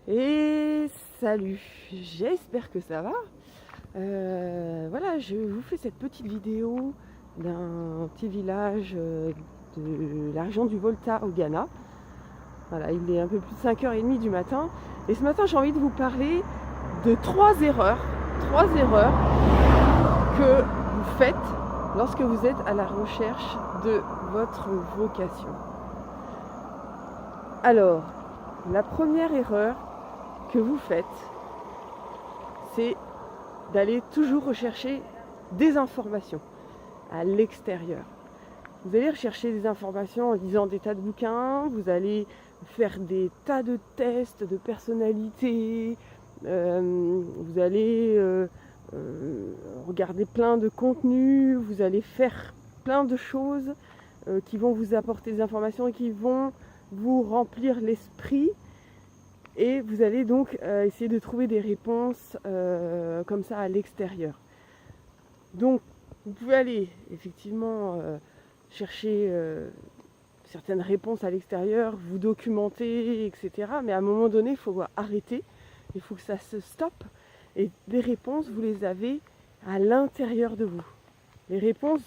Et salut, j'espère que ça va. Voilà, je vous fais cette petite vidéo d'un petit village de la région du Volta au Ghana. Voilà, il est un peu plus de 5h30 du matin. Et ce matin, j'ai envie de vous parler de trois erreurs que vous faites lorsque vous êtes à la recherche de votre vocation. Alors, la première erreur que vous faites, c'est d'aller toujours rechercher des informations à l'extérieur. Vous allez rechercher des informations en lisant des tas de bouquins, vous allez faire des tas de tests de personnalité, vous allez regarder plein de contenus, vous allez faire plein de choses qui vont vous apporter des informations et qui vont vous remplir l'esprit. Et vous allez donc essayer de trouver des réponses comme ça à l'extérieur. Donc vous pouvez aller effectivement chercher certaines réponses à l'extérieur, vous documenter, etc. Mais à un moment donné, il faut arrêter, il faut que ça se stoppe. Et les réponses, vous les avez à l'intérieur de vous. Les réponses,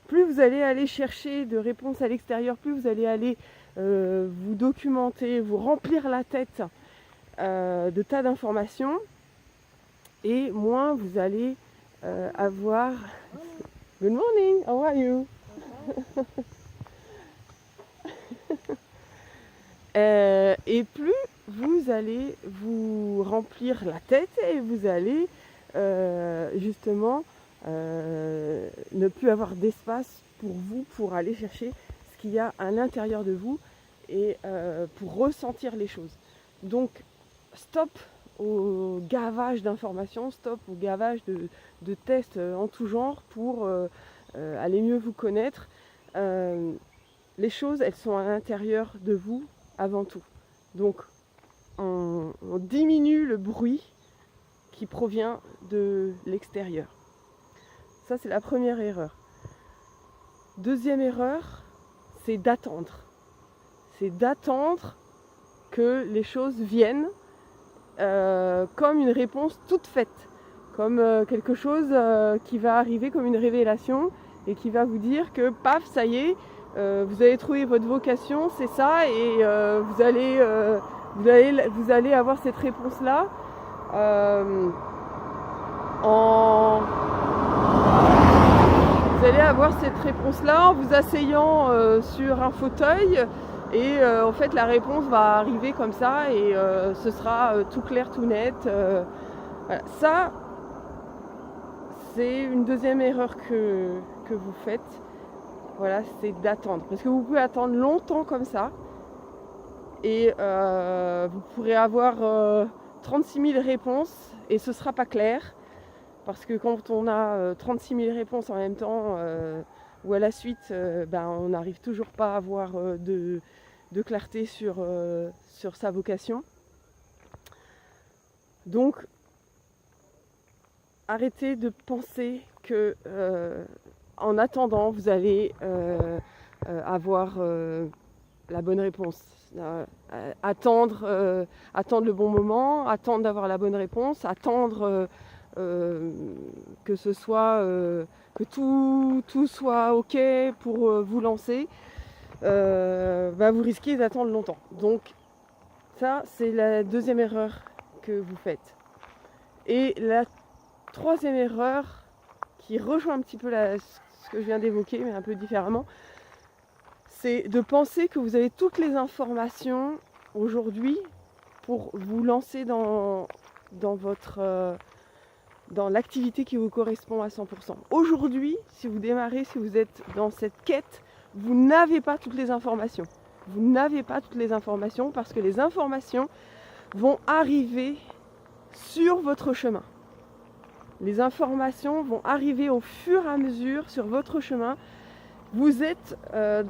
plus vous allez aller chercher de réponses à l'extérieur, plus vous allez aller vous documenter, vous remplir la tête de tas d'informations, et moins vous allez avoir... Good morning, how are you? Et plus vous allez vous remplir la tête et vous allez justement ne plus avoir d'espace pour vous, pour aller chercher ce qu'il y a à l'intérieur de vous et pour ressentir les choses. Donc stop au gavage d'informations, stop au gavage de tests en tout genre pour aller mieux vous connaître. Les choses, elles sont à l'intérieur de vous avant tout. Donc on diminue le bruit qui provient de l'extérieur. Ça, c'est la première erreur. Deuxième erreur, c'est d'attendre. C'est d'attendre que les choses viennent comme une réponse toute faite, comme quelque chose qui va arriver comme une révélation et qui va vous dire que paf, ça y est, vous avez trouvé votre vocation, c'est ça, et vous allez avoir cette réponse-là vous allez avoir cette réponse-là en vous asseyant sur un fauteuil. Et en fait, la réponse va arriver comme ça et ce sera tout clair, tout net. Voilà. Ça, c'est une deuxième erreur que vous faites. Voilà, c'est d'attendre. Parce que vous pouvez attendre longtemps comme ça. Et vous pourrez avoir 36 000 réponses et ce ne sera pas clair. Parce que quand on a 36 000 réponses en même temps... ou à la suite, on n'arrive toujours pas à avoir de clarté sur sa vocation. Donc, arrêtez de penser que en attendant, vous allez avoir la bonne réponse. Attendre le bon moment, attendre d'avoir la bonne réponse, attendre que ce soit... que tout soit ok pour vous lancer, vous risquez d'attendre longtemps. Donc ça, c'est la deuxième erreur que vous faites. Et la troisième erreur, qui rejoint un petit peu ce que je viens d'évoquer, mais un peu différemment, c'est de penser que vous avez toutes les informations aujourd'hui pour vous lancer dans l'activité qui vous correspond à 100%. Aujourd'hui, si vous démarrez, si vous êtes dans cette quête, vous n'avez pas toutes les informations. Vous n'avez pas toutes les informations parce que les informations vont arriver sur votre chemin. Les informations vont arriver au fur et à mesure sur votre chemin. Vous êtes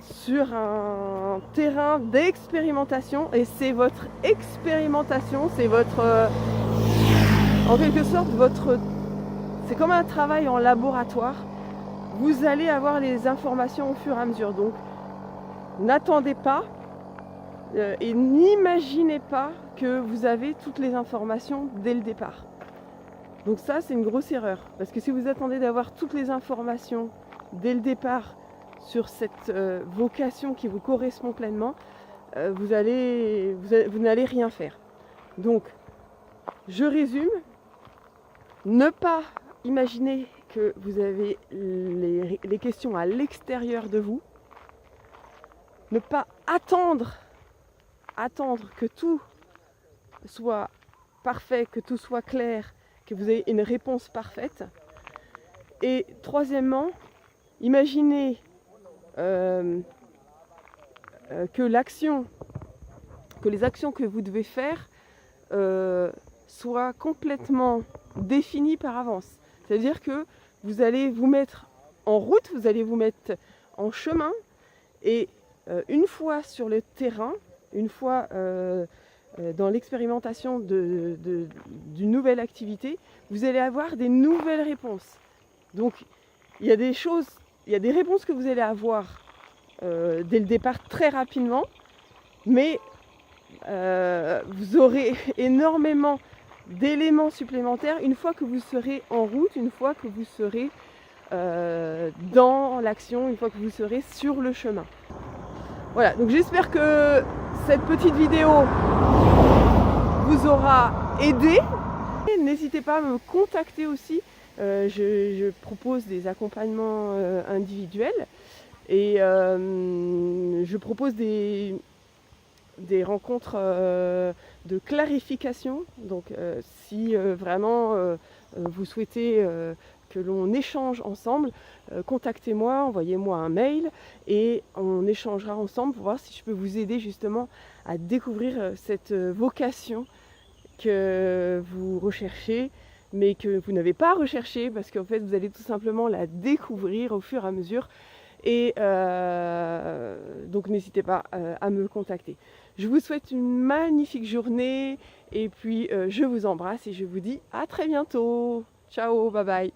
sur un terrain d'expérimentation et c'est votre expérimentation, c'est votre... en quelque sorte, c'est comme un travail en laboratoire. Vous allez avoir les informations au fur et à mesure. Donc, n'attendez pas. et n'imaginez pas que vous avez toutes les informations dès le départ. Donc ça, c'est une grosse erreur, parce que si vous attendez d'avoir toutes les informations dès le départ sur cette vocation qui vous correspond pleinement, vous n'allez rien faire. Donc, je résume, ne pas imaginer que vous avez les questions à l'extérieur de vous, ne pas attendre que tout soit parfait, que tout soit clair, que vous ayez une réponse parfaite. Et troisièmement, imaginez que les actions que vous devez faire soient complètement définies par avance. C'est-à-dire que vous allez vous mettre en route, vous allez vous mettre en chemin, et une fois sur le terrain, une fois dans l'expérimentation d'une nouvelle activité, vous allez avoir des nouvelles réponses. Donc il y a des réponses que vous allez avoir dès le départ très rapidement, mais vous aurez énormément d'éléments supplémentaires une fois que vous serez en route, une fois que vous serez dans l'action, une fois que vous serez sur le chemin. Voilà, donc j'espère que cette petite vidéo vous aura aidé. N'hésitez pas à me contacter aussi. Je propose des accompagnements individuels et je propose des rencontres de clarification. Donc si vraiment vous souhaitez que l'on échange ensemble, contactez-moi, envoyez-moi un mail et on échangera ensemble pour voir si je peux vous aider justement à découvrir cette vocation que vous recherchez, mais que vous n'avez pas recherché, parce qu'en fait vous allez tout simplement la découvrir au fur et à mesure. Et donc n'hésitez pas à me contacter. Je vous souhaite une magnifique journée et puis je vous embrasse et je vous dis à très bientôt. Ciao, bye bye.